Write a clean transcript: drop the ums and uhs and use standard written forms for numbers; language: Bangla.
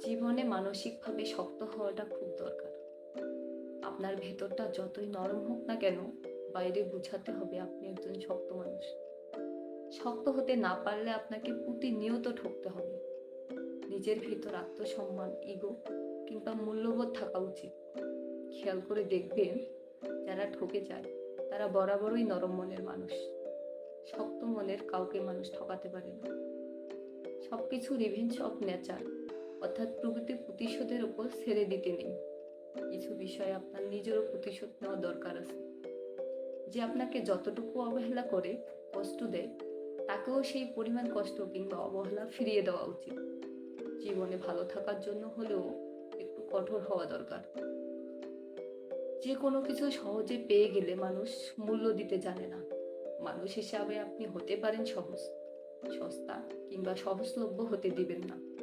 জীবনে মানসিকভাবে শক্ত হওয়াটা খুব দরকার। আপনার ভেতরটা যতই নরম হোক না কেন, বাইরে বোঝাতে হবে আপনি একজন শক্ত মানুষ। শক্ত হতে না পারলে আপনাকে প্রতিনিয়ত ঠকতে হবে। নিজের ভেতর আত্মসম্মান, ইগো কিংবা মূল্যবোধ থাকা উচিত। খেয়াল করে দেখবেন, যারা ঠকে যায় তারা বরাবরই নরম মনের মানুষ। শক্ত মনের কাউকে মানুষ ঠকাতে পারে না। সবকিছু রিভেঞ্জ অফ নেচার, অর্থাৎ প্রকৃতির প্রতিশোধের উপর ছেড়ে দিতে নেই। কিছু বিষয়ে আপনার নিজেরও প্রতিশোধ নেওয়া দরকার আছে। যে আপনাকে যতটুকু অবহেলা করে, কষ্ট দেয়, তাকেও সেই পরিমাণ কষ্ট কিংবা অবহেলা ফিরিয়ে দেওয়া উচিত। জীবনে ভালো থাকার জন্য হলেও একটু কঠোর হওয়া দরকার। যে কোনো কিছু সহজে পেয়ে গেলে মানুষ মূল্য দিতে জানে না। মানুষ হিসাবে আপনি হতে পারেন সহজ, সস্তা কিংবা সহজলভ্য হতে দিবেন না।